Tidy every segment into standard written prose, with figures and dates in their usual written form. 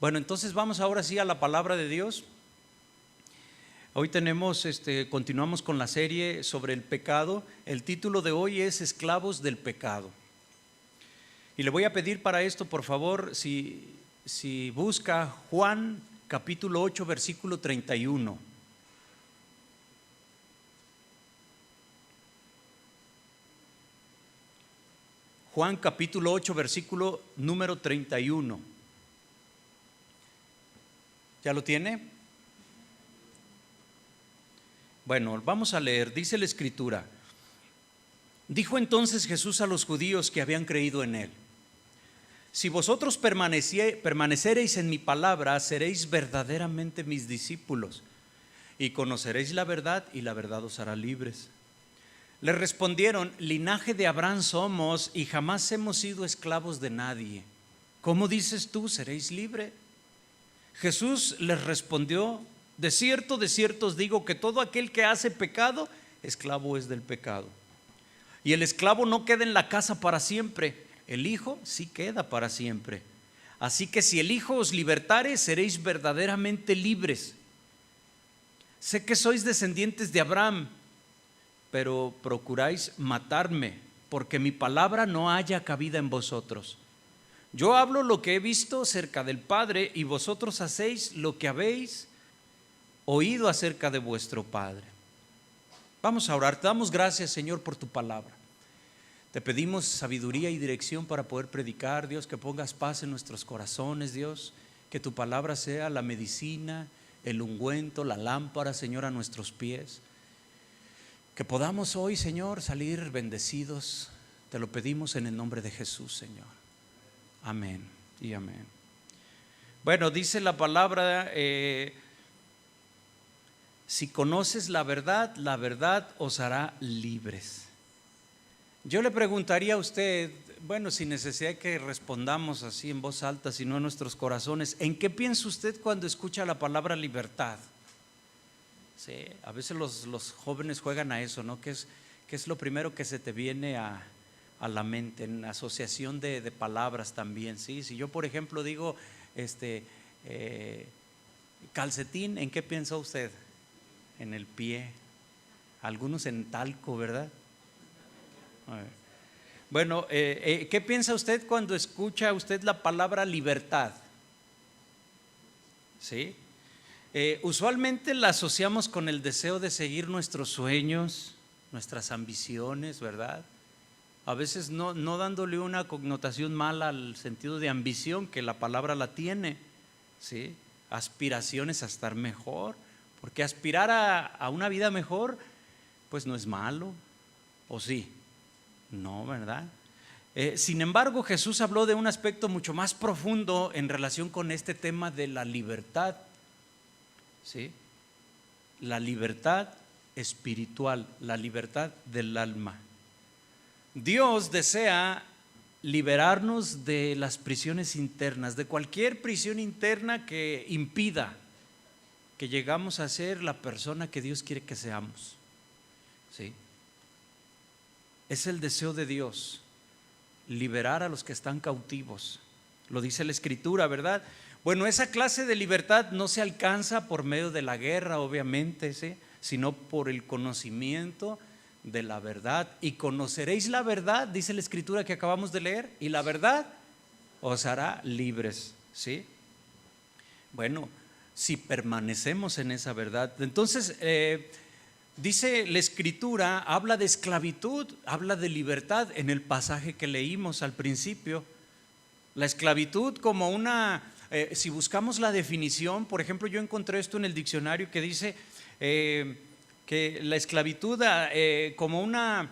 Bueno, entonces vamos ahora sí a la palabra de Dios. Hoy continuamos con la serie sobre el pecado. El título de hoy es Esclavos del pecado. Y le voy a pedir para esto, por favor, si busca Juan capítulo 8, versículo 31. Juan capítulo 8, versículo número 31. ¿Ya lo tiene? Bueno, vamos a leer. Dice la Escritura: dijo entonces Jesús a los judíos que habían creído en él: si vosotros permanecereis en mi palabra, seréis verdaderamente mis discípulos, y conoceréis la verdad, y la verdad os hará libres. Le respondieron: linaje de Abraham somos, y jamás hemos sido esclavos de nadie. ¿Cómo dices tú, seréis libres? Jesús les respondió: de cierto os digo que todo aquel que hace pecado, esclavo es del pecado. Y el esclavo no queda en la casa para siempre, el Hijo sí queda para siempre. Así que si el Hijo os libertare, seréis verdaderamente libres. Sé que sois descendientes de Abraham, pero procuráis matarme, porque mi palabra no haya cabida en vosotros. Yo hablo lo que he visto cerca del Padre, y vosotros hacéis lo que habéis oído acerca de vuestro Padre. Vamos a orar. Te damos gracias, Señor, por tu palabra. Te pedimos sabiduría y dirección para poder predicar, Dios, que pongas paz en nuestros corazones, Dios, que tu palabra sea la medicina, el ungüento, la lámpara, Señor, a nuestros pies. Que podamos hoy, Señor, salir bendecidos. Te lo pedimos en el nombre de Jesús, Señor. Amén y amén. Bueno, dice la palabra, si conoces la verdad os hará libres. Yo le preguntaría a usted, bueno, sin necesidad de que respondamos así en voz alta, sino en nuestros corazones, ¿en qué piensa usted cuando escucha la palabra libertad? Sí, a veces los jóvenes juegan a eso, ¿no? ¿Qué es lo primero que se te viene a la mente, en asociación de palabras también? ¿Sí? Si yo, por ejemplo, digo calcetín, ¿en qué piensa usted? En el pie, algunos en talco, ¿verdad? Bueno, ¿qué piensa usted cuando escucha usted la palabra libertad? ¿Sí? Usualmente la asociamos con el deseo de seguir nuestros sueños, nuestras ambiciones, ¿verdad? A veces no dándole una connotación mala al sentido de ambición, que la palabra la tiene, ¿sí? Aspiraciones a estar mejor, porque aspirar a una vida mejor, pues no es malo, ¿o sí? No, ¿verdad? Sin embargo, Jesús habló de un aspecto mucho más profundo en relación con este tema de la libertad, ¿sí? La libertad espiritual, la libertad del alma. Dios desea liberarnos de las prisiones internas, de cualquier prisión interna que impida que llegamos a ser la persona que Dios quiere que seamos, ¿sí? Es el deseo de Dios, liberar a los que están cautivos. Lo dice la Escritura, ¿verdad? Bueno, esa clase de libertad no se alcanza por medio de la guerra, obviamente, ¿sí? Sino por el conocimiento de la verdad. Y conoceréis la verdad, dice la Escritura que acabamos de leer, y la verdad os hará libres, ¿sí? Bueno, si permanecemos en esa verdad, entonces dice la Escritura, habla de esclavitud, habla de libertad en el pasaje que leímos al principio. La esclavitud como si buscamos la definición, por ejemplo, yo encontré esto en el diccionario que dice que la esclavitud como una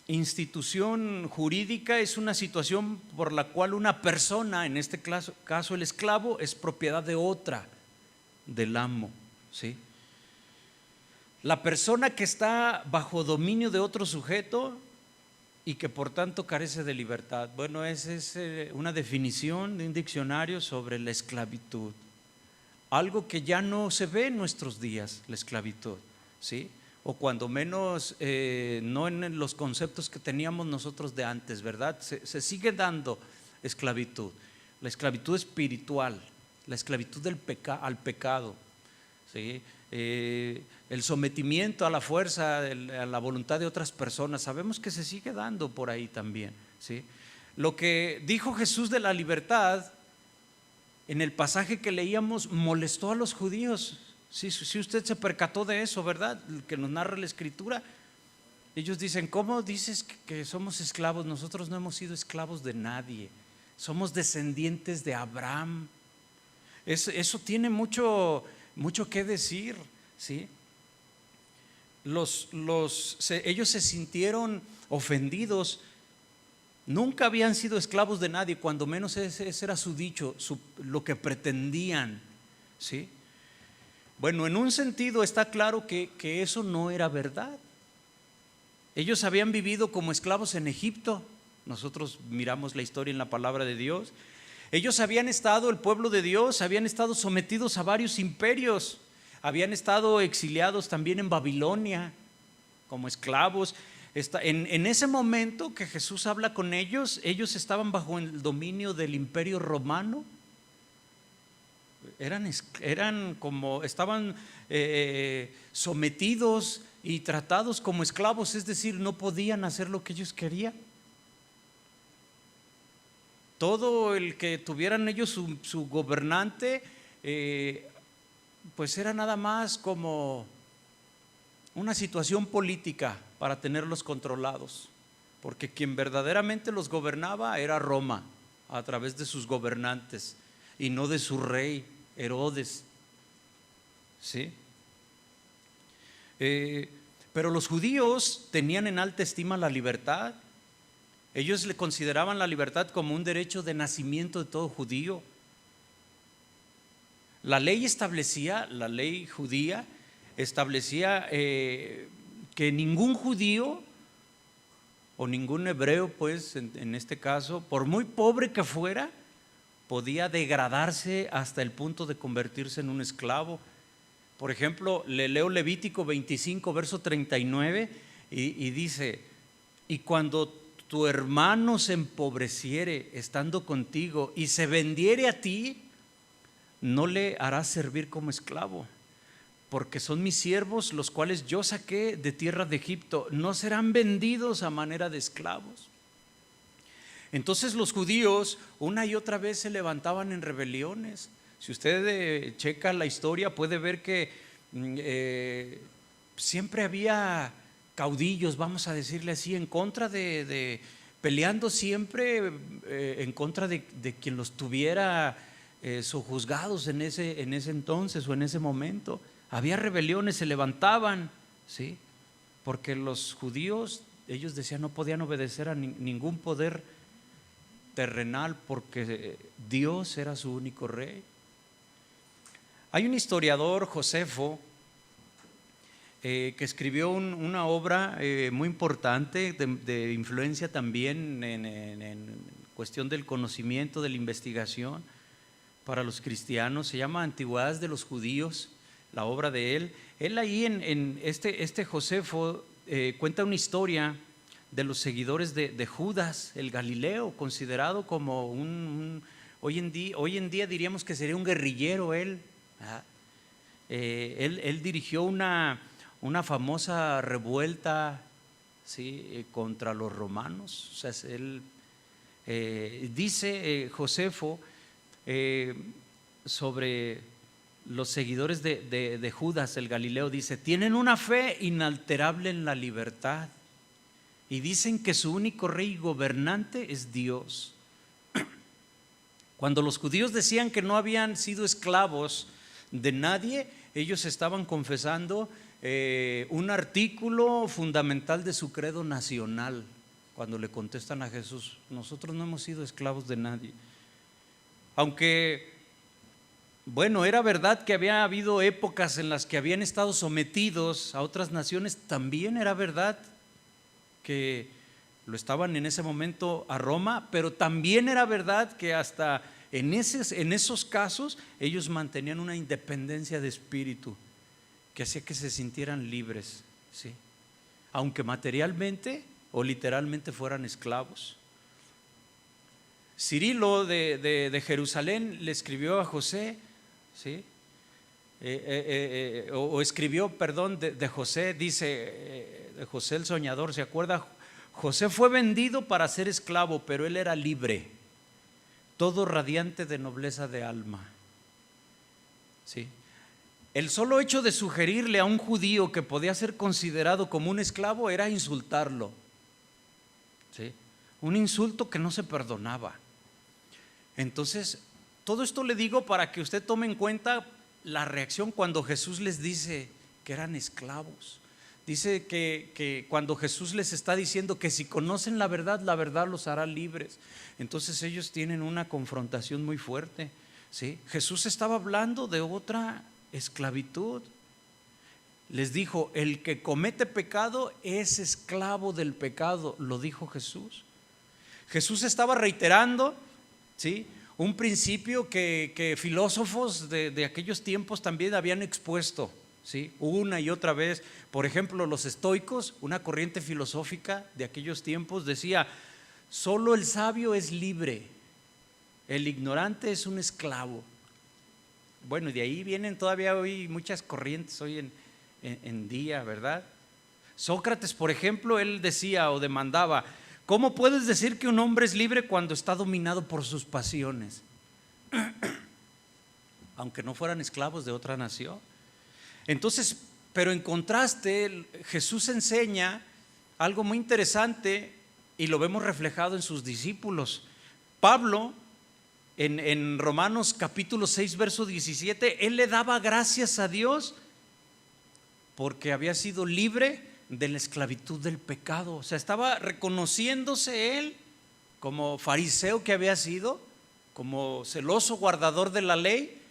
institución jurídica es una situación por la cual una persona, en este caso el esclavo, es propiedad de otra, del amo, ¿sí? La persona que está bajo dominio de otro sujeto y que por tanto carece de libertad. Bueno, esa es una definición de un diccionario sobre la esclavitud. Algo que ya no se ve en nuestros días, la esclavitud, ¿sí? O cuando menos no en los conceptos que teníamos nosotros de antes, ¿verdad? Se sigue dando esclavitud, la esclavitud espiritual, la esclavitud al pecado, ¿sí? El sometimiento a la fuerza, a la voluntad de otras personas, sabemos que se sigue dando por ahí también, ¿sí? Lo que dijo Jesús de la libertad en el pasaje que leíamos molestó a los judíos. Si usted se percató de eso, ¿verdad? El que nos narra la Escritura. Ellos dicen: ¿cómo dices que somos esclavos? Nosotros no hemos sido esclavos de nadie, somos descendientes de Abraham. Eso tiene mucho que decir, ¿sí? Ellos se sintieron ofendidos. Nunca habían sido esclavos de nadie, cuando menos ese era su dicho, lo que pretendían, ¿sí? Bueno, en un sentido está claro que eso no era verdad. Ellos habían vivido como esclavos en Egipto. Nosotros miramos la historia en la palabra de Dios. Ellos habían estado, el pueblo de Dios, habían estado sometidos a varios imperios. Habían estado exiliados también en Babilonia como esclavos. En ese momento que Jesús habla con ellos, ellos estaban bajo el dominio del imperio romano. Estaban sometidos y tratados como esclavos, es decir, no podían hacer lo que ellos querían. Todo el que tuvieran ellos su gobernante, pues era nada más como una situación política para tenerlos controlados, porque quien verdaderamente los gobernaba era Roma a través de sus gobernantes y no de su rey Herodes, ¿sí? Pero los judíos tenían en alta estima la libertad. Ellos le consideraban la libertad como un derecho de nacimiento de todo judío. La ley judía establecía que ningún judío o ningún hebreo, pues en este caso, por muy pobre que fuera, podía degradarse hasta el punto de convertirse en un esclavo. Por ejemplo, le leo Levítico 25, verso 39, y dice: y cuando tu hermano se empobreciere estando contigo y se vendiere a ti, no le harás servir como esclavo, porque son mis siervos, los cuales yo saqué de tierra de Egipto, no serán vendidos a manera de esclavos. Entonces los judíos una y otra vez se levantaban en rebeliones. Si usted checa la historia, puede ver que siempre había caudillos, vamos a decirle así, en contra peleando siempre en contra de quien los tuviera sojuzgados en ese entonces o en ese momento. Había rebeliones, se levantaban, ¿sí? Porque los judíos, ellos decían, no podían obedecer a ningún poder terrenal, porque Dios era su único rey. Hay un historiador, Josefo, que escribió una obra muy importante, de influencia también en cuestión del conocimiento, de la investigación para los cristianos. Se llama Antigüedades de los Judíos, la obra de él. Él ahí en este Josefo cuenta una historia de los seguidores de Judas el Galileo, considerado como hoy en día diríamos que sería un guerrillero él. Él dirigió una famosa revuelta, ¿sí?, contra los romanos. O sea, él dice Josefo sobre los seguidores de Judas el Galileo, dice: tienen una fe inalterable en la libertad y dicen que su único rey y gobernante es Dios. Cuando los judíos decían que no habían sido esclavos de nadie, ellos estaban confesando un artículo fundamental de su credo nacional. Cuando le contestan a Jesús: nosotros no hemos sido esclavos de nadie. Aunque, bueno, era verdad que había habido épocas en las que habían estado sometidos a otras naciones, también era verdad que lo estaban en ese momento a Roma, pero también era verdad que hasta en esos casos ellos mantenían una independencia de espíritu que hacía que se sintieran libres, ¿sí?, aunque materialmente o literalmente fueran esclavos. Cirilo de Jerusalén le escribió a José, ¿sí? Escribió, perdón, de José, dice, de José el soñador, ¿se acuerda? José fue vendido para ser esclavo, pero él era libre, todo radiante de nobleza de alma. ¿Sí? El solo hecho de sugerirle a un judío que podía ser considerado como un esclavo era insultarlo. ¿Sí? Un insulto que no se perdonaba. Entonces, todo esto le digo para que usted tome en cuenta la reacción cuando Jesús les dice que eran esclavos. Dice que cuando Jesús les está diciendo que si conocen la verdad los hará libres. Entonces ellos tienen una confrontación muy fuerte, ¿sí? Jesús estaba hablando de otra esclavitud. Les dijo, el que comete pecado es esclavo del pecado, lo dijo Jesús. Jesús estaba reiterando, ¿sí?, un principio que filósofos de aquellos tiempos también habían expuesto, ¿sí?, una y otra vez. Por ejemplo, los estoicos, una corriente filosófica de aquellos tiempos, decía: solo el sabio es libre, el ignorante es un esclavo. Bueno, y de ahí vienen todavía hoy muchas corrientes hoy en día, ¿verdad? Sócrates, por ejemplo, él decía o demandaba: ¿cómo puedes decir que un hombre es libre cuando está dominado por sus pasiones? Aunque no fueran esclavos de otra nación. Entonces, pero en contraste, Jesús enseña algo muy interesante y lo vemos reflejado en sus discípulos. Pablo, en Romanos capítulo 6, verso 17, él le daba gracias a Dios porque había sido libre de la esclavitud del pecado. O sea, estaba reconociéndose él como fariseo que había sido, como celoso guardador de la ley.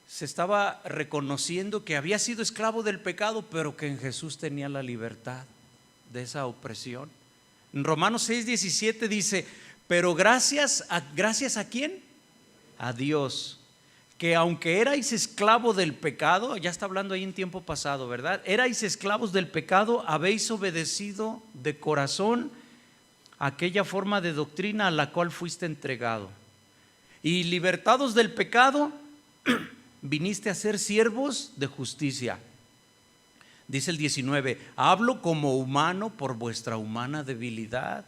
Se estaba reconociendo que había sido esclavo del pecado, pero que en Jesús tenía la libertad de esa opresión. En Romanos 6, 17 dice: pero gracias a ¿quién? A Dios, que aunque erais esclavo del pecado, ya está hablando ahí en tiempo pasado, ¿verdad? Erais esclavos del pecado, habéis obedecido de corazón aquella forma de doctrina a la cual fuiste entregado. Y libertados del pecado, viniste a ser siervos de justicia. Dice el 19: hablo como humano por vuestra humana debilidad,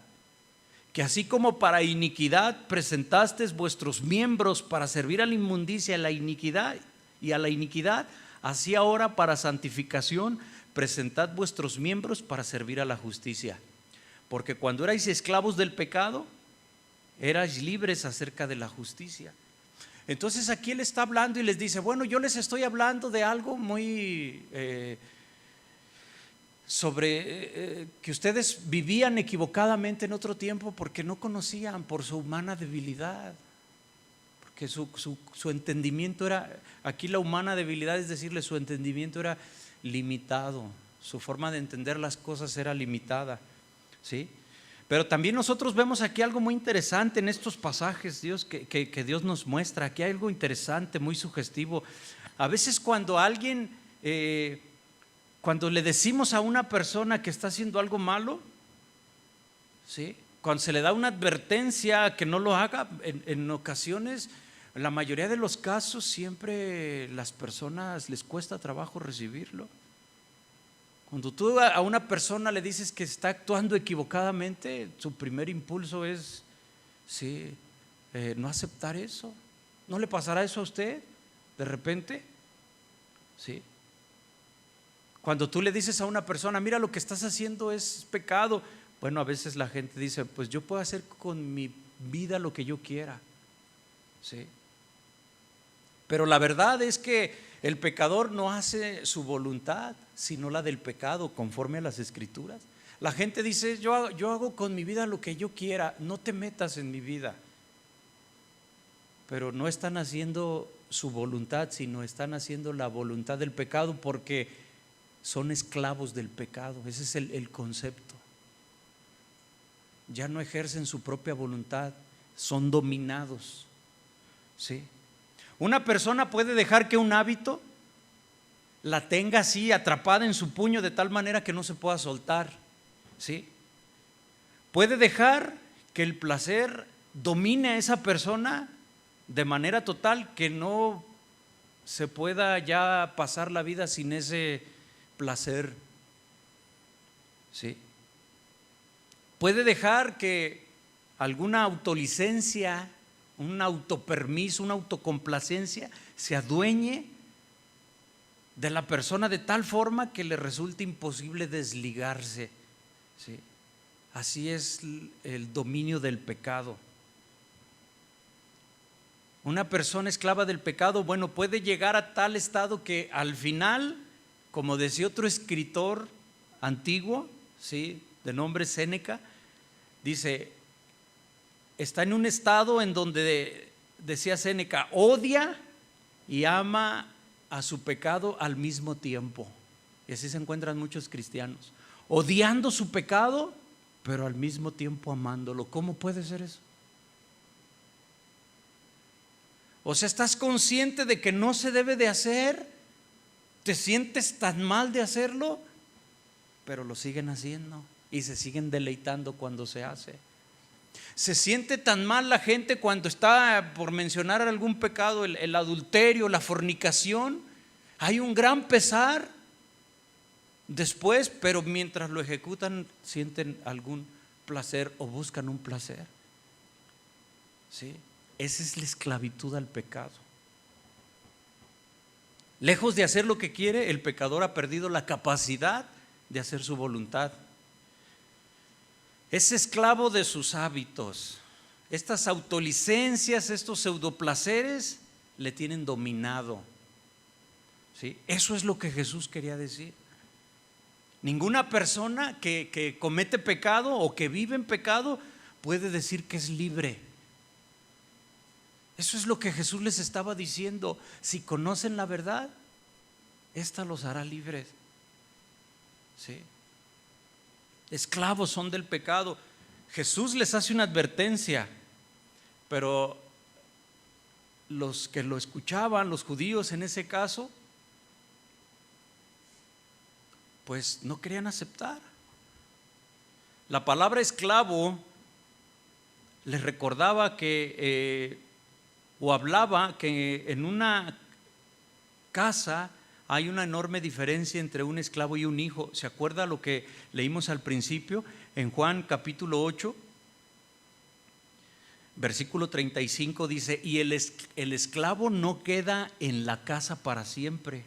que así como para iniquidad presentasteis vuestros miembros para servir a la inmundicia y a la iniquidad, así ahora para santificación presentad vuestros miembros para servir a la justicia. Porque cuando erais esclavos del pecado, erais libres acerca de la justicia. Entonces aquí él está hablando y les dice: bueno, yo les estoy hablando de algo muy sobre que ustedes vivían equivocadamente en otro tiempo porque no conocían, por su humana debilidad, porque su entendimiento era, aquí la humana debilidad es decirle, su entendimiento era limitado, su forma de entender las cosas era limitada, ¿sí? Pero también nosotros vemos aquí algo muy interesante en estos pasajes, que Dios nos muestra. Aquí hay algo interesante, muy sugestivo. A veces cuando alguien cuando le decimos a una persona que está haciendo algo malo, ¿sí?, cuando se le da una advertencia que no lo haga, en ocasiones, en la mayoría de los casos, siempre las personas les cuesta trabajo recibirlo. Cuando tú a una persona le dices que está actuando equivocadamente, su primer impulso es no aceptar eso. ¿No le pasará eso a usted de repente? ¿Sí? Cuando tú le dices a una persona: mira, lo que estás haciendo es pecado. Bueno, a veces la gente dice: pues yo puedo hacer con mi vida lo que yo quiera, ¿sí? Pero la verdad es que el pecador no hace su voluntad, sino la del pecado, conforme a las Escrituras. La gente dice: yo hago con mi vida lo que yo quiera, no te metas en mi vida. Pero no están haciendo su voluntad, sino están haciendo la voluntad del pecado, porque son esclavos del pecado. Ese es el concepto. Ya no ejercen su propia voluntad, son dominados, ¿sí? Una persona puede dejar que un hábito la tenga así atrapada en su puño de tal manera que no se pueda soltar, ¿sí? Puede dejar que el placer domine a esa persona de manera total, que no se pueda ya pasar la vida sin ese placer. ¿Sí? Puede dejar que alguna autolicencia, un autopermiso, una autocomplacencia se adueñe de la persona de tal forma que le resulte imposible desligarse. ¿Sí? Así es el dominio del pecado. Una persona esclava del pecado, bueno, puede llegar a tal estado que al final, como decía otro escritor antiguo, ¿sí?, de nombre Séneca, dice, está en un estado en donde, decía Séneca, odia y ama a su pecado al mismo tiempo. Y así se encuentran muchos cristianos, odiando su pecado, pero al mismo tiempo amándolo. ¿Cómo puede ser eso? O sea, estás consciente de que no se debe de hacer, te sientes tan mal de hacerlo, pero lo siguen haciendo y se siguen deleitando cuando se hace. Se siente tan mal la gente cuando está, por mencionar algún pecado, el adulterio, la fornicación. Hay un gran pesar después, pero mientras lo ejecutan sienten algún placer o buscan un placer. ¿Sí? Esa es la esclavitud al pecado. Lejos de hacer lo que quiere, el pecador ha perdido la capacidad de hacer su voluntad. Es esclavo de sus hábitos. Estas autolicencias, estos pseudoplaceres le tienen dominado. ¿Sí? Eso es lo que Jesús quería decir. Ninguna persona que comete pecado o que vive en pecado puede decir que es libre. Eso es lo que Jesús les estaba diciendo. Si conocen la verdad, esta los hará libres. ¿Sí? Esclavos son del pecado. Jesús les hace una advertencia, pero los que lo escuchaban, los judíos en ese caso, pues no querían aceptar. La palabra esclavo les recordaba que o hablaba que en una casa hay una enorme diferencia entre un esclavo y un hijo. ¿Se acuerda lo que leímos al principio en Juan capítulo 8? Versículo 35 dice, y el esclavo no queda en la casa para siempre,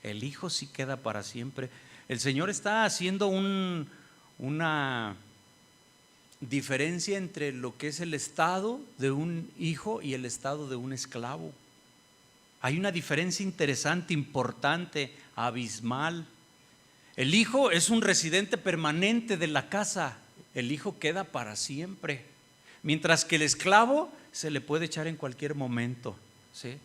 el hijo sí queda para siempre. El Señor está haciendo una diferencia entre lo que es el estado de un hijo y el estado de un esclavo. Hay una diferencia interesante, importante, abismal. El hijo es un residente permanente de la casa, el hijo queda para siempre, mientras que el esclavo se le puede echar en cualquier momento. ¿Sí?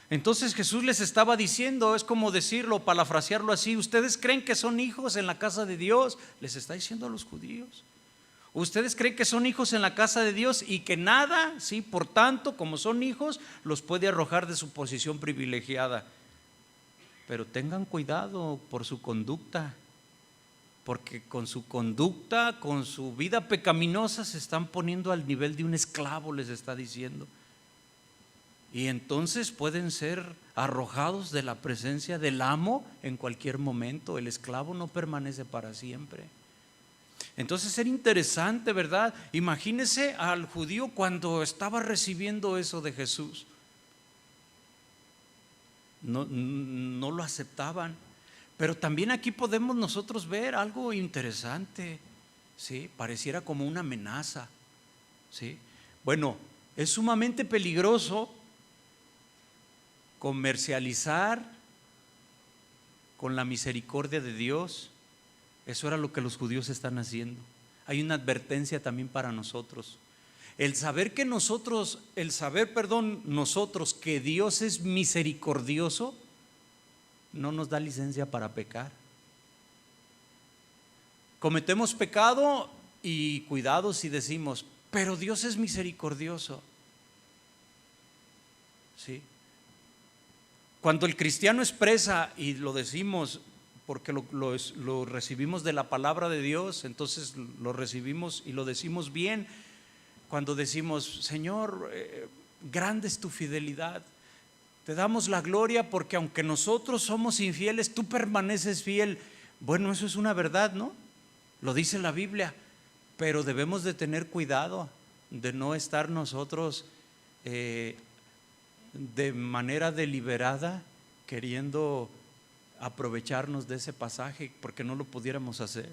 Entonces Jesús les estaba diciendo, es como decirlo, parafrasearlo así, ¿ustedes creen que son hijos en la casa de Dios? Les está diciendo a los judíos. ¿Ustedes creen que son hijos en la casa de Dios y que nada, sí, por tanto, como son hijos, los puede arrojar de su posición privilegiada? Pero tengan cuidado por su conducta, porque con su conducta, con su vida pecaminosa, se están poniendo al nivel de un esclavo, les está diciendo. Y entonces pueden ser arrojados de la presencia del amo en cualquier momento. El esclavo no permanece para siempre. Entonces era interesante, ¿verdad? Imagínese al judío cuando estaba recibiendo eso de Jesús. No lo aceptaban. Pero también aquí podemos nosotros ver algo interesante, ¿sí? Pareciera como una amenaza, ¿sí? Bueno, es sumamente peligroso comercializar con la misericordia de Dios. Eso era lo que los judíos están haciendo. Hay una advertencia también para nosotros. Nosotros que Dios es misericordioso, no nos da licencia para pecar. Cometemos pecado y cuidado si decimos, pero Dios es misericordioso. ¿Sí? Cuando el cristiano expresa, y lo decimos porque lo recibimos de la palabra de Dios, entonces lo recibimos y lo decimos bien. cuando decimos, Señor, grande es tu fidelidad. Te damos la gloria porque aunque nosotros somos infieles, tú permaneces fiel. Bueno, eso es una verdad, ¿no? Lo dice la Biblia, pero debemos de tener cuidado de no estar nosotros de manera deliberada queriendo aprovecharnos de ese pasaje, porque no lo pudiéramos hacer.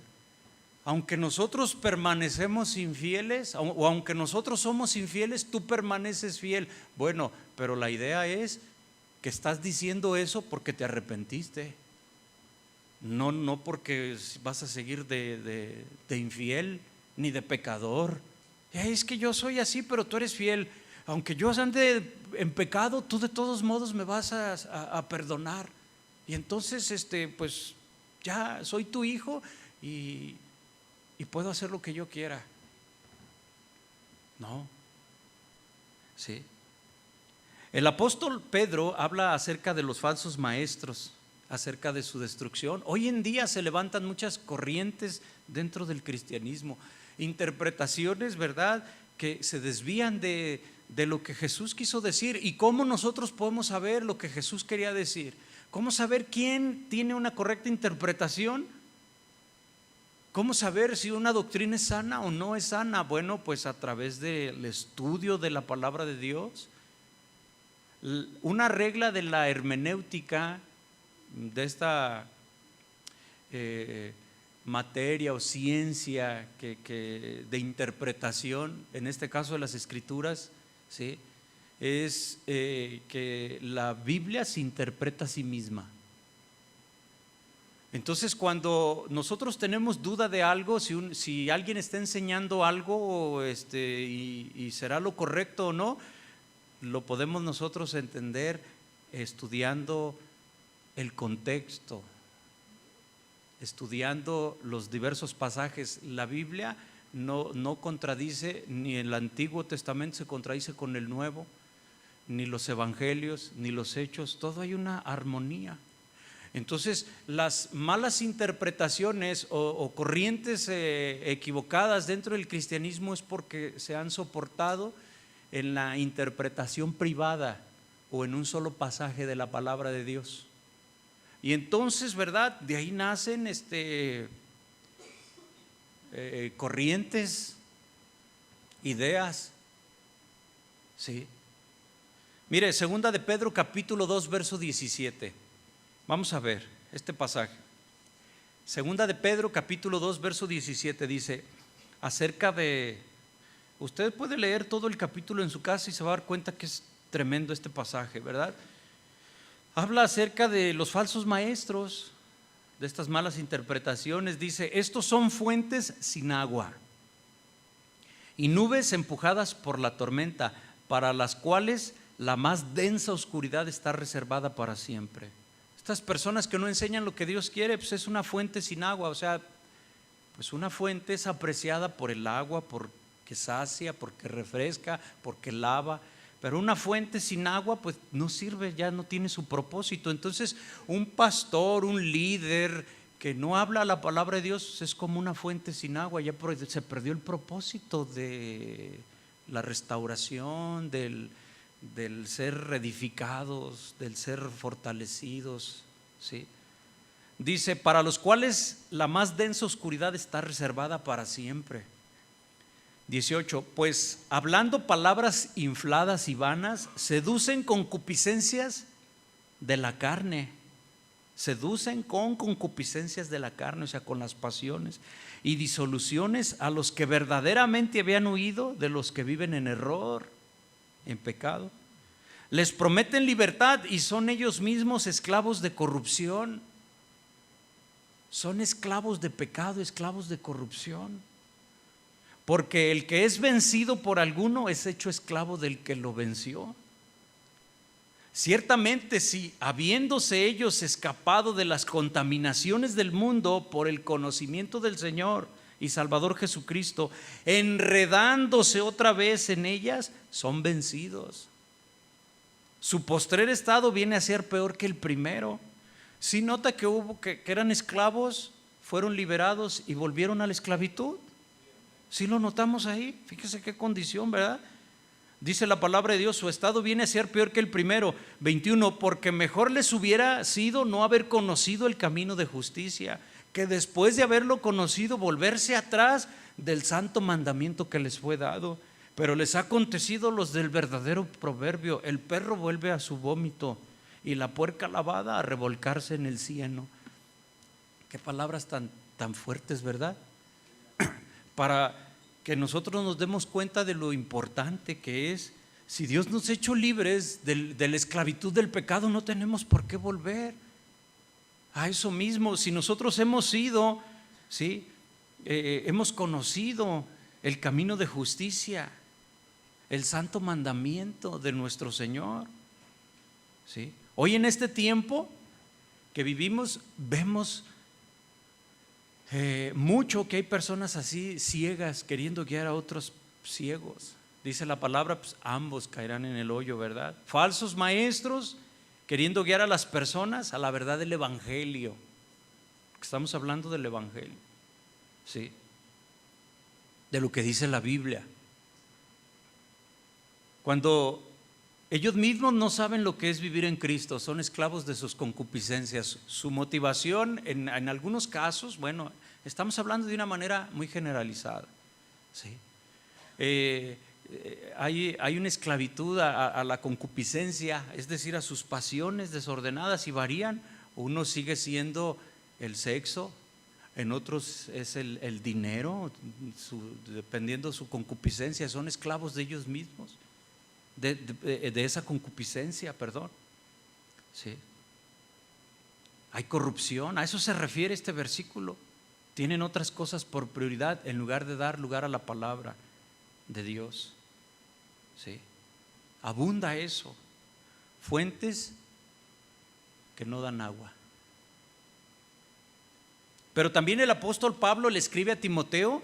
Aunque nosotros permanecemos infieles, o aunque nosotros somos infieles, tú permaneces fiel. Bueno, pero la idea es que estás diciendo eso porque te arrepentiste, no porque vas a seguir de infiel ni de pecador. Es que yo soy así, pero tú eres fiel. Aunque yo ande en pecado, tú de todos modos me vas a perdonar. Y entonces pues ya soy tu hijo y puedo hacer lo que yo quiera. No. Sí. El apóstol Pedro habla acerca de los falsos maestros, acerca de su destrucción. Hoy en día se levantan muchas corrientes dentro del cristianismo, interpretaciones, ¿verdad?, que se desvían de lo que Jesús quiso decir. ¿Y cómo nosotros podemos saber lo que Jesús quería decir? ¿Cómo saber quién tiene una correcta interpretación? ¿Cómo saber si una doctrina es sana o no es sana? Bueno, pues a través del estudio de la palabra de Dios. Una regla de la hermenéutica, de esta materia o ciencia de interpretación, en este caso de las Escrituras, ¿sí?, es que la Biblia se interpreta a sí misma. Entonces, cuando nosotros tenemos duda de algo, si alguien está enseñando algo y será lo correcto o no, lo podemos nosotros entender estudiando el contexto, estudiando los diversos pasajes. La Biblia no contradice, ni el Antiguo Testamento se contradice con el Nuevo, ni los evangelios, ni los hechos, todo hay una armonía. Entonces, las malas interpretaciones o corrientes equivocadas dentro del cristianismo es porque se han soportado en la interpretación privada o en un solo pasaje de la palabra de Dios. Y entonces, ¿verdad?, de ahí nacen corrientes, ideas. Sí. Mire, segunda de Pedro capítulo 2 verso 17. Vamos a ver este pasaje. Segunda de Pedro capítulo 2 verso 17 dice acerca de, usted puede leer todo el capítulo en su casa y se va a dar cuenta que es tremendo este pasaje, ¿verdad? Habla acerca de los falsos maestros, de estas malas interpretaciones. Dice, estos son fuentes sin agua y nubes empujadas por la tormenta, para las cuales la más densa oscuridad está reservada para siempre. Estas personas que no enseñan lo que Dios quiere, pues es una fuente sin agua. O sea, pues una fuente es apreciada por el agua, porque sacia, porque refresca, porque lava. Pero una fuente sin agua pues no sirve, ya no tiene su propósito. Entonces un pastor, un líder que no habla la palabra de Dios es como una fuente sin agua. Ya se perdió el propósito de la restauración, del ser reedificados, del ser fortalecidos, ¿sí? Dice, para los cuales la más densa oscuridad está reservada para siempre. 18, pues hablando palabras infladas y vanas, seducen concupiscencias de la carne. Seducen con concupiscencias de la carne, o sea, con las pasiones y disoluciones a los que verdaderamente habían huido, de los que viven en error, en pecado. Les prometen libertad y son ellos mismos esclavos de corrupción. Son esclavos de pecado, esclavos de corrupción. Porque el que es vencido por alguno es hecho esclavo del que lo venció. Ciertamente, si habiéndose ellos escapado de las contaminaciones del mundo por el conocimiento del Señor y Salvador Jesucristo, enredándose otra vez en ellas, son vencidos. Su postrer estado viene a ser peor que el primero. Si nota que eran esclavos, fueron liberados y volvieron a la esclavitud. ¿Sí lo notamos ahí? Fíjese qué condición, ¿verdad? Dice la palabra de Dios, su estado viene a ser peor que el primero. 21, porque mejor les hubiera sido no haber conocido el camino de justicia, que después de haberlo conocido volverse atrás del santo mandamiento que les fue dado. Pero les ha acontecido los del verdadero proverbio: el perro vuelve a su vómito y la puerca lavada a revolcarse en el cieno. Qué palabras tan fuertes, ¿verdad? Para que nosotros nos demos cuenta de lo importante que es. Si Dios nos ha hecho libres de la esclavitud del pecado, no tenemos por qué volver a eso mismo. Si nosotros hemos sido, ¿sí? Hemos conocido el camino de justicia, el santo mandamiento de nuestro Señor, ¿sí? Hoy en este tiempo que vivimos, vemos mucho que hay personas así ciegas queriendo guiar a otros ciegos. Dice la palabra, pues ambos caerán en el hoyo, ¿verdad? Falsos maestros queriendo guiar a las personas a la verdad del evangelio. Estamos hablando del evangelio, ¿sí? De lo que dice la Biblia. Cuando ellos mismos no saben lo que es vivir en Cristo, son esclavos de sus concupiscencias. Su motivación, en algunos casos, bueno, estamos hablando de una manera muy generalizada, ¿sí? Hay una esclavitud a la concupiscencia, es decir, a sus pasiones desordenadas, y varían. Uno sigue siendo el sexo, en otros es el dinero, dependiendo de su concupiscencia, son esclavos de ellos mismos. De esa concupiscencia, perdón, ¿sí? Hay corrupción, a eso se refiere este versículo. Tienen otras cosas por prioridad en lugar de dar lugar a la palabra de Dios, ¿sí? Abunda eso. Fuentes que no dan agua. Pero también el apóstol Pablo le escribe a Timoteo,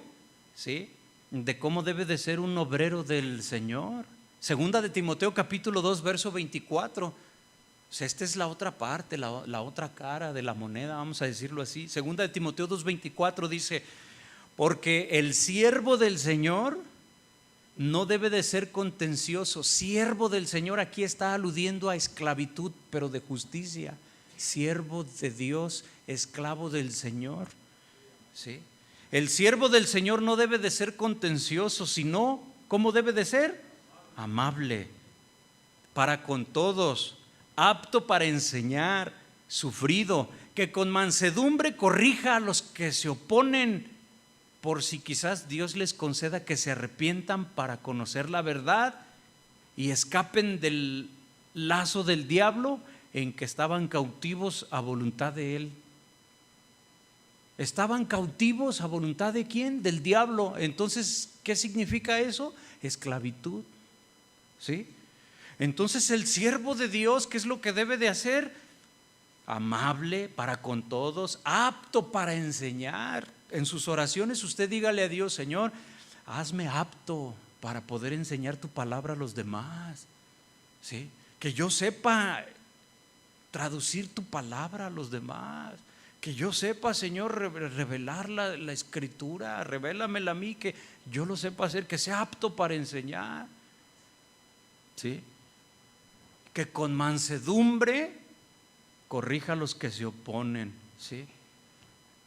¿sí?, de cómo debe de ser un obrero del Señor. Segunda de Timoteo capítulo 2 verso 24. O sea, esta es la otra parte, la otra cara de la moneda, vamos a decirlo así. Segunda de Timoteo 2:24 dice: porque el siervo del Señor no debe de ser contencioso. Siervo del Señor aquí está aludiendo a esclavitud, pero de justicia. Siervo de Dios, esclavo del Señor, ¿sí? El siervo del Señor no debe de ser contencioso, sino, ¿cómo debe de ser? Amable para con todos, apto para enseñar, sufrido, que con mansedumbre corrija a los que se oponen, por si quizás Dios les conceda que se arrepientan para conocer la verdad y escapen del lazo del diablo en que estaban cautivos a voluntad de él. Estaban cautivos a voluntad ¿de quién? Del diablo. Entonces, ¿qué significa eso? Esclavitud, ¿sí? Entonces el siervo de Dios, ¿qué es lo que debe de hacer? Amable para con todos, apto para enseñar. En sus oraciones usted dígale a Dios: Señor, hazme apto para poder enseñar tu palabra a los demás, ¿sí? Que yo sepa traducir tu palabra a los demás, que yo sepa, Señor, revelar la escritura, revélamela a mí, que yo lo sepa hacer, que sea apto para enseñar, ¿sí? Que con mansedumbre corrija a los que se oponen, ¿sí?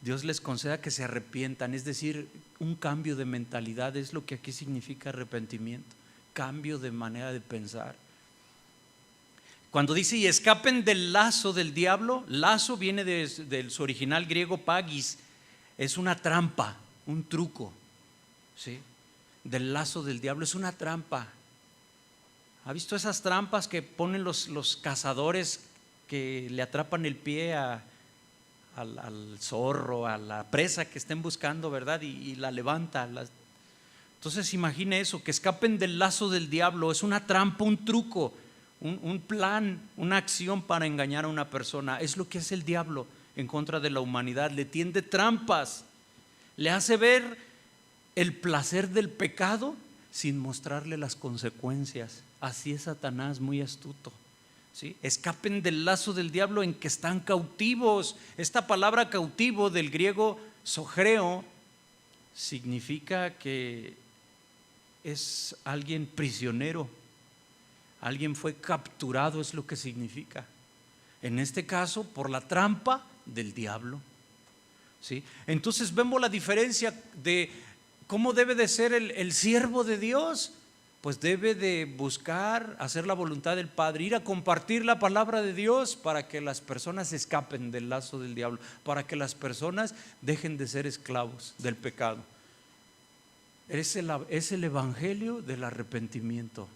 Dios les conceda que se arrepientan, es decir, un cambio de mentalidad, es lo que aquí significa arrepentimiento, cambio de manera de pensar. Cuando dice y escapen del lazo del diablo, lazo viene de su original griego pagis, es una trampa, un truco, ¿sí? Del lazo del diablo, es una trampa. ¿Ha visto esas trampas que ponen los cazadores que le atrapan el pie al zorro, a la presa que estén buscando, ¿verdad? Y la levanta. Entonces imagine eso, que escapen del lazo del diablo, es una trampa, un truco, un plan, una acción para engañar a una persona. Es lo que hace el diablo en contra de la humanidad, le tiende trampas, le hace ver el placer del pecado sin mostrarle las consecuencias. Así es Satanás, muy astuto, ¿sí? Escapen del lazo del diablo en que están cautivos. Esta palabra cautivo del griego sogreo, significa que es alguien prisionero, alguien fue capturado, es lo que significa. En este caso, por la trampa del diablo. ¿Sí? Entonces vemos la diferencia de cómo debe de ser el siervo de Dios. Pues debe de buscar hacer la voluntad del Padre, ir a compartir la palabra de Dios para que las personas escapen del lazo del diablo, para que las personas dejen de ser esclavos del pecado. Es el evangelio del arrepentimiento.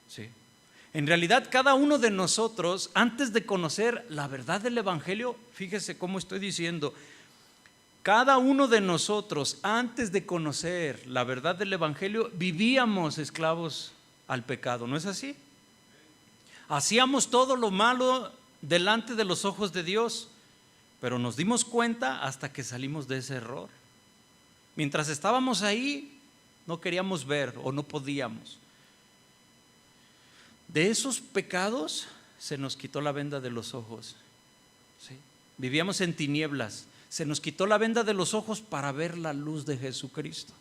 ¿Sí? En realidad, cada uno de nosotros, antes de conocer la verdad del evangelio, fíjese cómo estoy diciendo, cada uno de nosotros, antes de conocer la verdad del evangelio, vivíamos esclavos al pecado, ¿no es así? Hacíamos todo lo malo delante de los ojos de Dios, pero nos dimos cuenta hasta que salimos de ese error. Mientras estábamos ahí, no queríamos ver o no podíamos. De esos pecados se nos quitó la venda de los ojos. ¿Sí? Vivíamos en tinieblas. Se nos quitó la venda de los ojos para ver la luz de Jesucristo.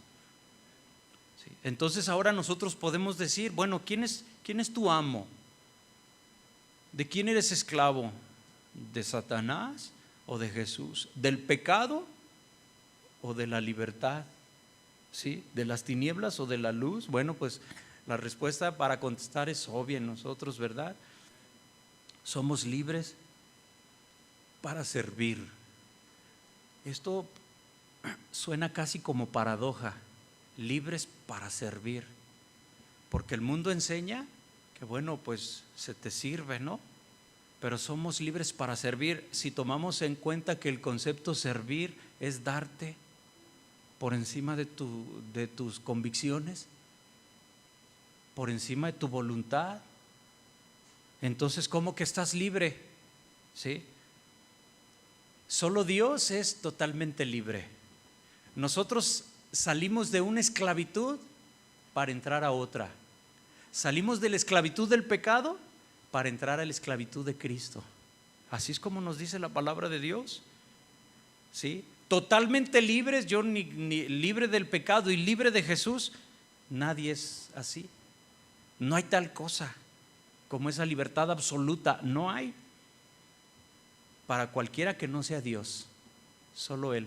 ¿Sí? Entonces ahora nosotros podemos decir, bueno, ¿quién es tu amo? ¿De quién eres esclavo? ¿De Satanás o de Jesús? ¿Del pecado o de la libertad? ¿Sí? ¿De las tinieblas o de la luz? Bueno, pues la respuesta para contestar es obvia en nosotros, ¿verdad? Somos libres para servir. Esto suena casi como paradoja, libres para servir, porque el mundo enseña que bueno, pues se te sirve, ¿no? Pero somos libres para servir si tomamos en cuenta que el concepto servir es darte por encima de tus convicciones, por encima de tu voluntad. Entonces, ¿cómo que estás libre? ¿Sí? Solo Dios es totalmente libre. Nosotros salimos de una esclavitud para entrar a otra. Salimos de la esclavitud del pecado para entrar a la esclavitud de Cristo. Así es como nos dice la palabra de Dios. ¿Sí? Totalmente libres, yo ni libre del pecado y libre de Jesús, nadie es así. No hay tal cosa como esa libertad absoluta, no hay. Para cualquiera que no sea Dios, solo Él.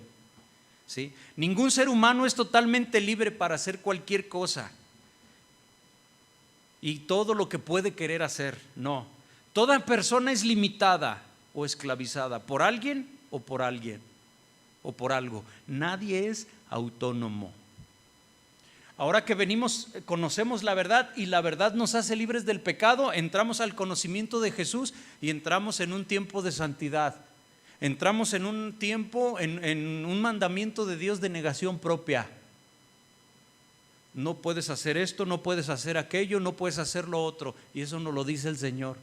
¿Sí? Ningún ser humano es totalmente libre para hacer cualquier cosa y todo lo que puede querer hacer. No, toda persona es limitada o esclavizada por alguien o por alguien o por algo. Nadie es autónomo. Ahora que venimos, conocemos la verdad y la verdad nos hace libres del pecado, entramos al conocimiento de Jesús y entramos en un tiempo de santidad. Entramos en un tiempo, en un mandamiento de Dios de negación propia. No puedes hacer esto, no puedes hacer aquello, no puedes hacer lo otro. Y eso nos lo dice el Señor.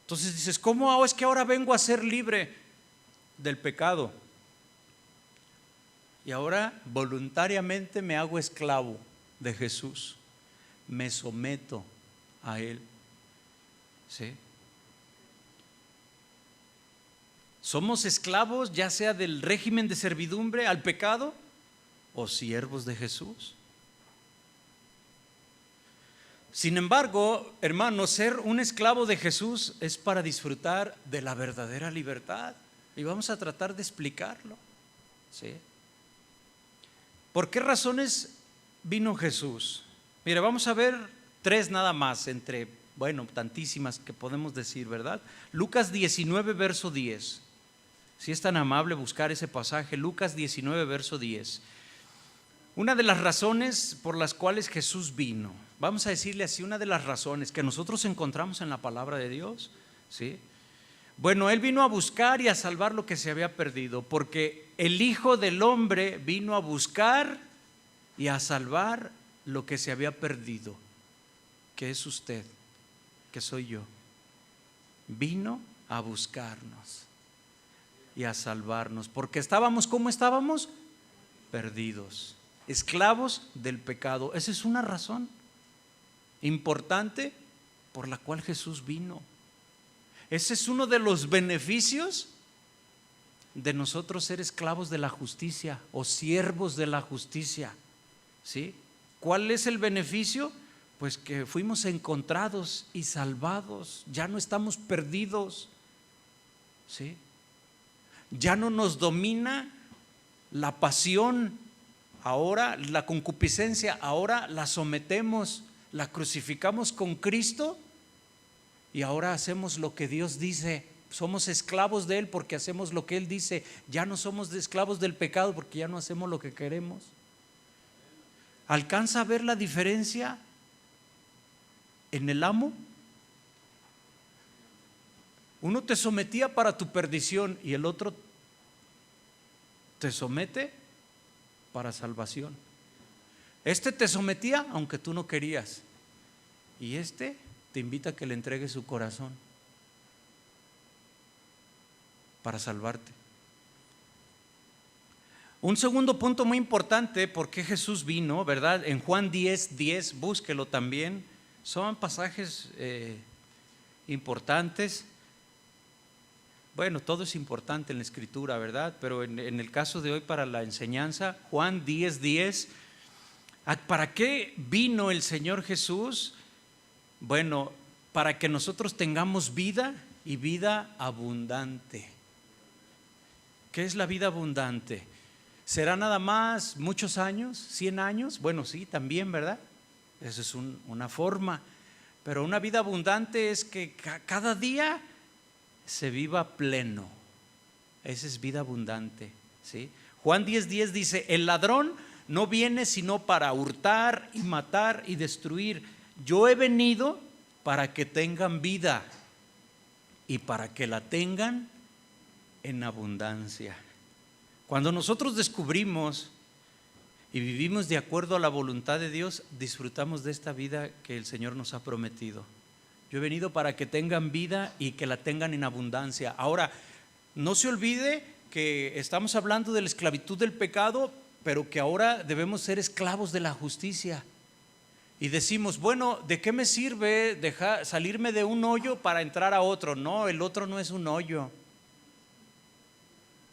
Entonces dices, ¿cómo es que ahora vengo a ser libre del pecado? Y ahora voluntariamente me hago esclavo de Jesús, me someto a Él. ¿Sí? Somos esclavos ya sea del régimen de servidumbre al pecado o siervos de Jesús. Sin embargo, hermanos, ser un esclavo de Jesús es para disfrutar de la verdadera libertad y vamos a tratar de explicarlo. ¿Sí? ¿Por qué razones vino Jesús? Mire, vamos a ver 3 nada más entre, bueno, tantísimas que podemos decir, ¿verdad? Lucas 19, verso 10. Si es tan amable buscar ese pasaje, Lucas 19, verso 10. Una de las razones por las cuales Jesús vino, vamos a decirle así, una de las razones que nosotros encontramos en la palabra de Dios, ¿sí? Bueno, Él vino a buscar y a salvar lo que se había perdido, porque el Hijo del Hombre vino a buscar y a salvar lo que se había perdido, que es usted, que soy yo. Vino a buscarnos y a salvarnos, porque estábamos, ¿cómo estábamos? Perdidos, esclavos del pecado. Esa es una razón importante por la cual Jesús vino. Ese es uno de los beneficios de nosotros ser esclavos de la justicia o siervos de la justicia, ¿sí? ¿Cuál es el beneficio? Pues que fuimos encontrados y salvados, ya no estamos perdidos, ¿sí? Ya no nos domina la pasión, ahora la concupiscencia, ahora la sometemos, la crucificamos con Cristo y ahora hacemos lo que Dios dice. Somos esclavos de Él porque hacemos lo que Él dice. Ya no somos esclavos del pecado porque ya no hacemos lo que queremos. ¿Alcanza a ver la diferencia en el amo? Uno te sometía para tu perdición y el otro te somete para salvación. Este te sometía aunque tú no querías, y este te invita a que le entregues su corazón para salvarte. Un segundo punto muy importante, ¿por qué Jesús vino? ¿Verdad? En Juan 10:10, búsquelo también. Son pasajes importantes. Bueno, todo es importante en la Escritura, ¿verdad? Pero en el caso de hoy para la enseñanza, Juan 10:10, ¿para qué vino el Señor Jesús? Bueno, para que nosotros tengamos vida y vida abundante. ¿Qué es la vida abundante? ¿Será nada más muchos años? ¿100 años? Bueno, sí, también, ¿verdad? Esa es una forma. Pero una vida abundante es que cada día se viva pleno. Esa es vida abundante, ¿sí? Juan 10:10 dice: el ladrón no viene sino para hurtar y matar y destruir. Yo he venido para que tengan vida y para que la tengan en abundancia. Cuando nosotros descubrimos y vivimos de acuerdo a la voluntad de Dios, disfrutamos de esta vida que el Señor nos ha prometido. Yo he venido para que tengan vida y que la tengan en abundancia. Ahora, no se olvide que estamos hablando de la esclavitud del pecado, pero que ahora debemos ser esclavos de la justicia. Y decimos, bueno, ¿de qué me sirve salirme de un hoyo para entrar a otro? No, el otro no es un hoyo,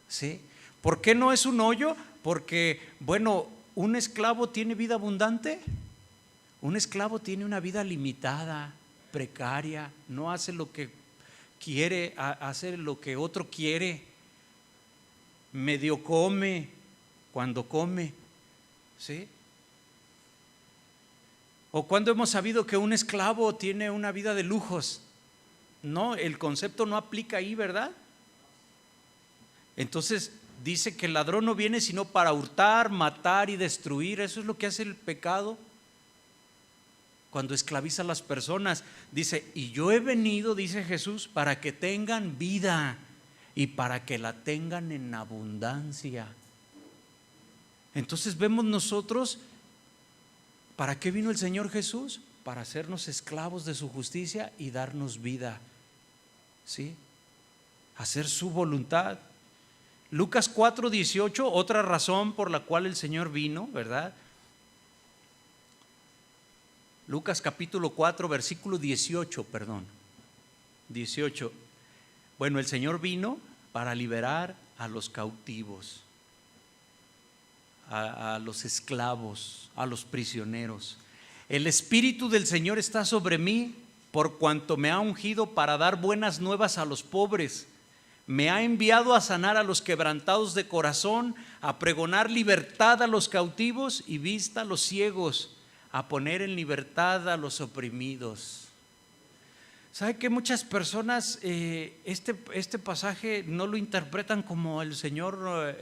¿sí? ¿Por qué no es un hoyo? Porque, bueno, ¿un esclavo tiene vida abundante? Un esclavo tiene una vida limitada, precaria, no hace lo que quiere, hace lo que otro quiere, medio come cuando come, ¿sí? ¿O cuando hemos sabido que un esclavo tiene una vida de lujos? No, el concepto no aplica ahí, ¿verdad? Entonces dice que el ladrón no viene sino para hurtar, matar y destruir. Eso es lo que hace el pecado cuando esclaviza a las personas. Dice, y yo he venido, dice Jesús, para que tengan vida y para que la tengan en abundancia. Entonces vemos nosotros, ¿para qué vino el Señor Jesús? Para hacernos esclavos de su justicia y darnos vida, ¿sí? Hacer su voluntad. Lucas 4:18, otra razón por la cual el Señor vino, ¿verdad? Lucas capítulo 4, versículo 18. Bueno, el Señor vino para liberar a los cautivos, a los esclavos, a los prisioneros. El Espíritu del Señor está sobre mí, por cuanto me ha ungido para dar buenas nuevas a los pobres. Me ha enviado a sanar a los quebrantados de corazón, a pregonar libertad a los cautivos y vista a los ciegos, a poner en libertad a los oprimidos. ¿Sabe que muchas personas este pasaje no lo interpretan como el Señor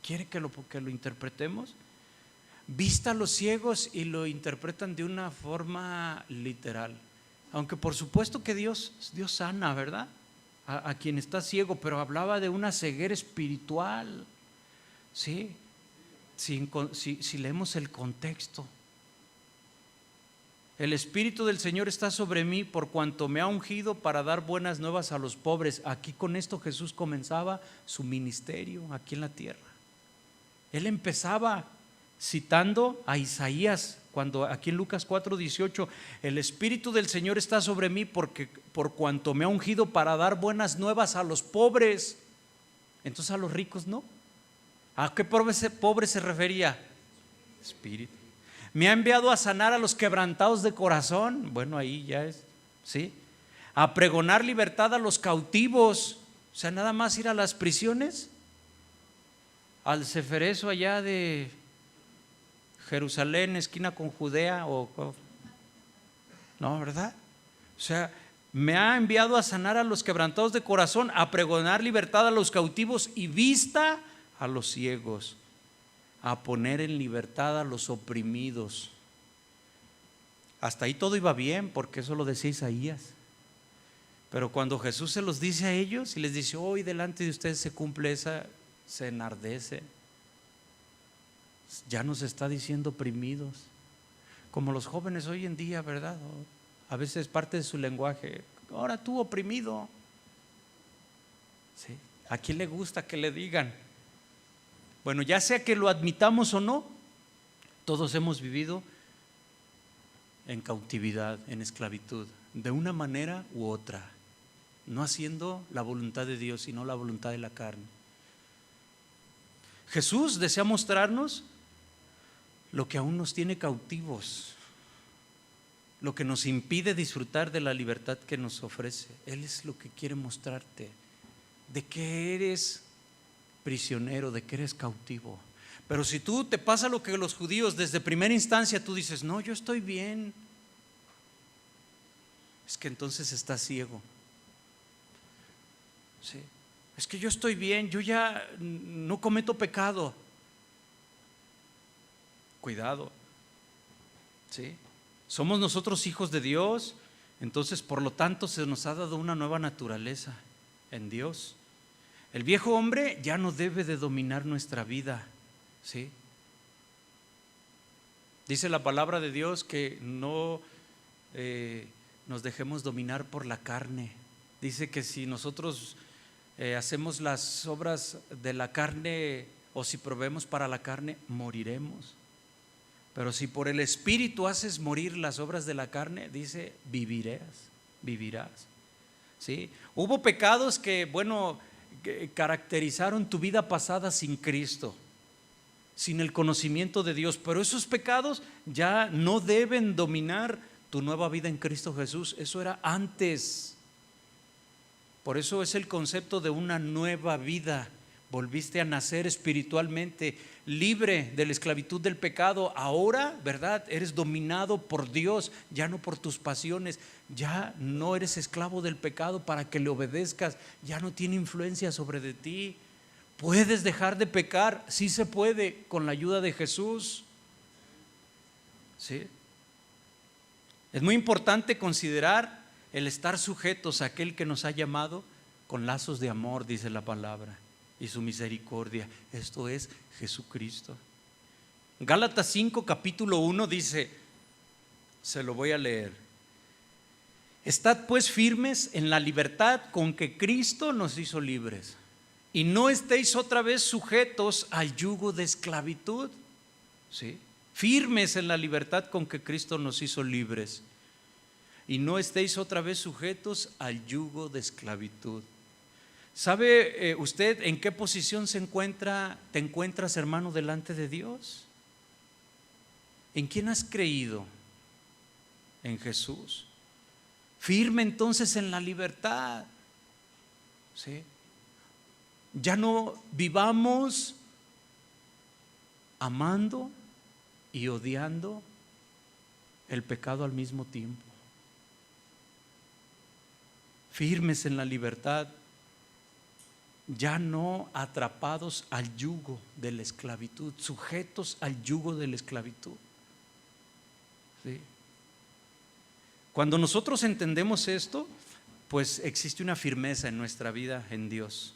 quiere que lo interpretemos? Vista a los ciegos y lo interpretan de una forma literal. Aunque por supuesto que Dios sana, ¿verdad? A quien está ciego, pero hablaba de una ceguera espiritual, ¿sí? Si leemos el contexto. El Espíritu del Señor está sobre mí por cuanto me ha ungido para dar buenas nuevas a los pobres. Aquí con esto Jesús comenzaba su ministerio aquí en la tierra. Él empezaba citando a Isaías, cuando aquí en Lucas 4:18, el Espíritu del Señor está sobre mí por cuanto me ha ungido para dar buenas nuevas a los pobres. Entonces a los ricos no. ¿A qué pobre se refería? Espíritu. Me ha enviado a sanar a los quebrantados de corazón. Bueno, ahí ya es, ¿sí? A pregonar libertad a los cautivos. O sea, nada más ir a las prisiones, al Ceferezo allá de Jerusalén, esquina con Judea, no, ¿verdad? O sea, me ha enviado a sanar a los quebrantados de corazón, a pregonar libertad a los cautivos y vista a los ciegos, a poner en libertad a los oprimidos. Hasta ahí todo iba bien, porque eso lo decía Isaías. Pero cuando Jesús se los dice a ellos y les dice: hoy delante de ustedes se cumple esa, se enardece. Ya nos está diciendo oprimidos, como los jóvenes hoy en día, ¿verdad? A veces parte de su lenguaje: ahora tú oprimido. ¿Sí? ¿A quién le gusta que le digan? Bueno, ya sea que lo admitamos o no, todos hemos vivido en cautividad, en esclavitud, de una manera u otra, no haciendo la voluntad de Dios, sino la voluntad de la carne. Jesús desea mostrarnos lo que aún nos tiene cautivos, lo que nos impide disfrutar de la libertad que nos ofrece. Él es lo que quiere mostrarte, de que eres prisionero, de que eres cautivo. Pero si tú te pasa lo que los judíos desde primera instancia, tú dices: no, yo estoy bien, es que entonces estás ciego. ¿Sí? Es que yo estoy bien, yo ya no cometo pecado. Cuidado. ¿Sí? Somos nosotros hijos de Dios, entonces por lo tanto se nos ha dado una nueva naturaleza en Dios. El viejo hombre ya no debe de dominar nuestra vida. ¿Sí? Dice la palabra de Dios que no nos dejemos dominar por la carne. Dice que si nosotros hacemos las obras de la carne, o si proveemos para la carne, moriremos. Pero si por el Espíritu haces morir las obras de la carne, dice: vivirás. ¿Sí? Hubo pecados que caracterizaron tu vida pasada sin Cristo, sin el conocimiento de Dios, pero esos pecados ya no deben dominar tu nueva vida en Cristo Jesús. Eso era antes. Por eso es el concepto de una nueva vida. Volviste a nacer espiritualmente, libre de la esclavitud del pecado. Ahora, ¿verdad? Eres dominado por Dios, ya no por tus pasiones. Ya no eres esclavo del pecado para que le obedezcas. Ya no tiene influencia sobre de ti. ¿Puedes dejar de pecar? Sí se puede, con la ayuda de Jesús. ¿Sí? Es muy importante considerar el estar sujetos a aquel que nos ha llamado con lazos de amor, dice la palabra, y su misericordia. Esto es Jesucristo. Gálatas 5, capítulo 1 dice, se lo voy a leer: estad pues firmes en la libertad con que Cristo nos hizo libres, y no estéis otra vez sujetos al yugo de esclavitud. ¿Sí? Firmes en la libertad con que Cristo nos hizo libres, y no estéis otra vez sujetos al yugo de esclavitud. ¿Sabe usted en qué posición te encuentras, hermano, delante de Dios? ¿En quién has creído? En Jesús. Firme entonces en la libertad. ¿Sí? Ya no vivamos amando y odiando el pecado al mismo tiempo. Firmes en la libertad, ya no atrapados al yugo de la esclavitud, sujetos al yugo de la esclavitud. ¿Sí? Cuando nosotros entendemos esto, pues existe una firmeza en nuestra vida en Dios.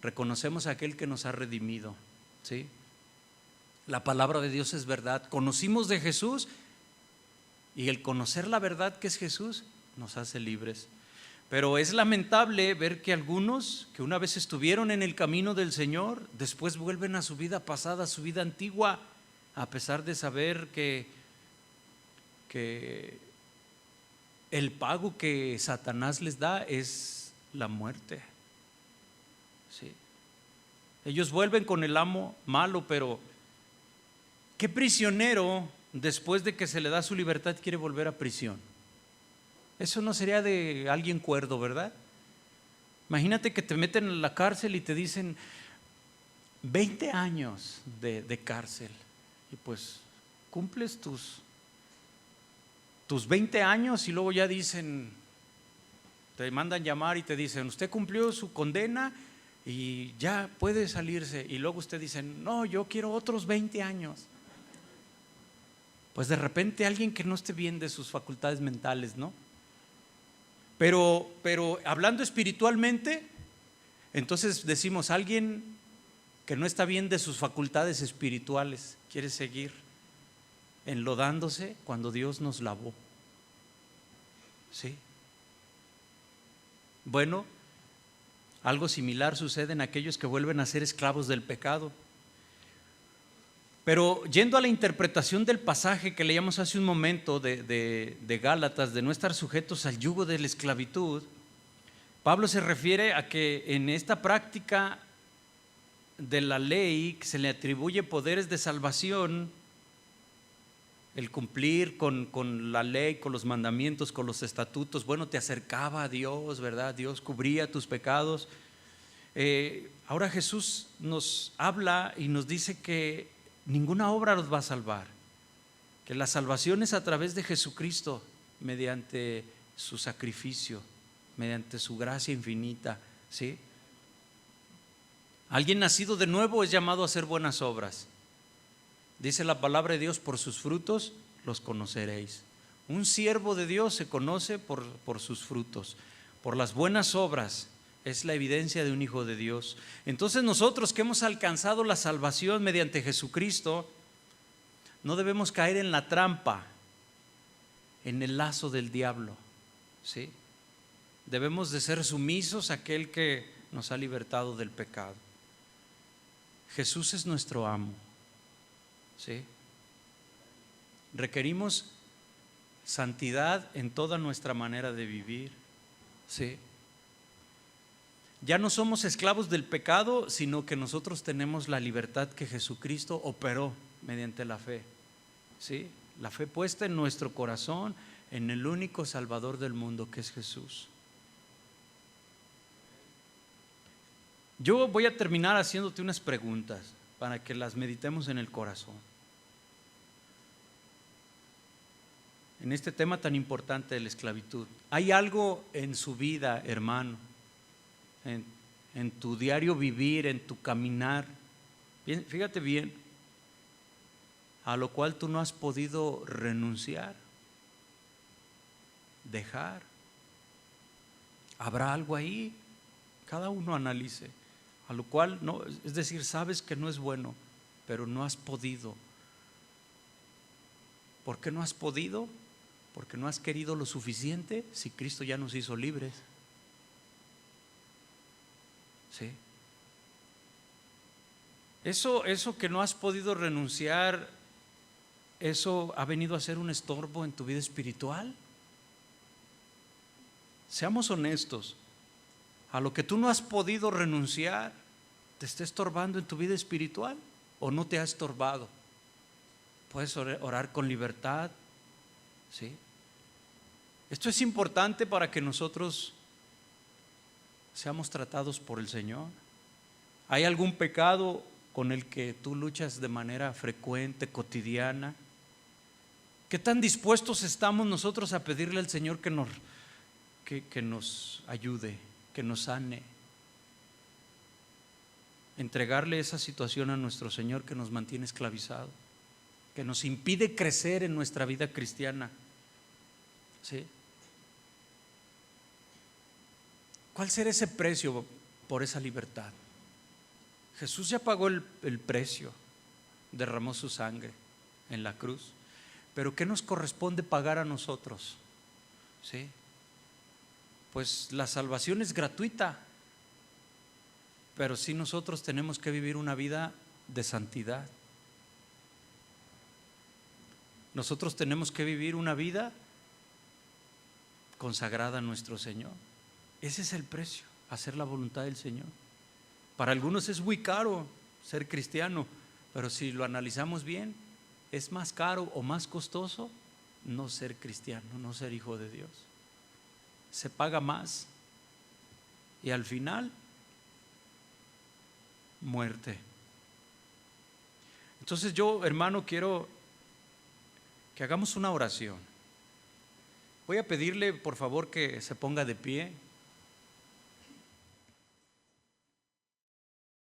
Reconocemos a aquel que nos ha redimido. ¿Sí? La palabra de Dios es verdad. Conocimos de Jesús, y el conocer la verdad que es Jesús nos hace libres. Pero es lamentable ver que algunos que una vez estuvieron en el camino del Señor, después vuelven a su vida pasada, a su vida antigua, a pesar de saber que el pago que Satanás les da es la muerte. ¿Sí? Ellos vuelven con el amo malo, pero ¿qué prisionero después de que se le da su libertad quiere volver a prisión? Eso no sería de alguien cuerdo, ¿verdad? Imagínate que te meten en la cárcel y te dicen 20 años de cárcel, y pues cumples tus 20 años y luego ya dicen, te mandan llamar y te dicen, usted cumplió su condena y ya puede salirse, y luego usted dice, no, yo quiero otros 20 años. Pues de repente alguien que no esté bien de sus facultades mentales, ¿no? Pero hablando espiritualmente, entonces decimos, alguien que no está bien de sus facultades espirituales quiere seguir enlodándose cuando Dios nos lavó. ¿Sí? Bueno, algo similar sucede en aquellos que vuelven a ser esclavos del pecado. Pero yendo a la interpretación del pasaje que leíamos hace un momento de Gálatas, de no estar sujetos al yugo de la esclavitud, Pablo se refiere a que en esta práctica de la ley que se le atribuye poderes de salvación, el cumplir con la ley, con los mandamientos, con los estatutos, bueno, te acercaba a Dios, ¿verdad? Dios cubría tus pecados. Ahora Jesús nos habla y nos dice que ninguna obra nos va a salvar, que la salvación es a través de Jesucristo, mediante su sacrificio, mediante su gracia infinita, ¿sí? Alguien nacido de nuevo es llamado a hacer buenas obras. Dice la palabra de Dios, por sus frutos los conoceréis. Un siervo de Dios se conoce por sus frutos, por las buenas obras. Es la evidencia de un hijo de Dios. Entonces nosotros que hemos alcanzado la salvación mediante Jesucristo, no debemos caer en la trampa, en el lazo del diablo, ¿sí? Debemos de ser sumisos a aquel que nos ha libertado del pecado. Jesús es nuestro amo, ¿sí? Requerimos santidad en toda nuestra manera de vivir, ¿sí? Ya no somos esclavos del pecado, sino que nosotros tenemos la libertad que Jesucristo operó mediante la fe, ¿sí? La fe puesta en nuestro corazón, en el único Salvador del mundo que es Jesús. Yo voy a terminar haciéndote unas preguntas para que las meditemos en el corazón. En este tema tan importante de la esclavitud, ¿hay algo en su vida, hermano, en tu diario vivir, en tu caminar, bien, fíjate bien, a lo cual tú no has podido renunciar, dejar? ¿Habrá algo ahí? Cada uno analice, a lo cual no, es decir, sabes que no es bueno, pero no has podido. ¿Por qué no has podido? Porque no has querido lo suficiente, si Cristo ya nos hizo libres. ¿Sí? Eso que no has podido renunciar, ¿eso ha venido a ser un estorbo en tu vida espiritual? Seamos honestos. ¿A lo que tú no has podido renunciar te está estorbando en tu vida espiritual o no te ha estorbado? Puedes orar con libertad, ¿sí? Esto es importante para que nosotros seamos tratados por el Señor. ¿Hay algún pecado con el que tú luchas de manera frecuente, cotidiana? ¿Qué tan dispuestos estamos nosotros a pedirle al Señor que nos ayude, que nos sane? Entregarle esa situación a nuestro Señor que nos mantiene esclavizados, que nos impide crecer en nuestra vida cristiana, ¿sí? ¿Cuál será ese precio por esa libertad? Jesús ya pagó el precio, derramó su sangre en la cruz, pero ¿qué nos corresponde pagar a nosotros? ¿Sí? Pues la salvación es gratuita, pero sí nosotros tenemos que vivir una vida de santidad. Nosotros tenemos que vivir una vida consagrada a nuestro Señor. Ese es el precio, hacer la voluntad del Señor. Para algunos es muy caro ser cristiano, pero si lo analizamos bien, es más caro o más costoso no ser cristiano, no ser hijo de Dios. Se paga más y al final, muerte. Entonces yo, hermano, quiero que hagamos una oración. Voy a pedirle por favor que se ponga de pie.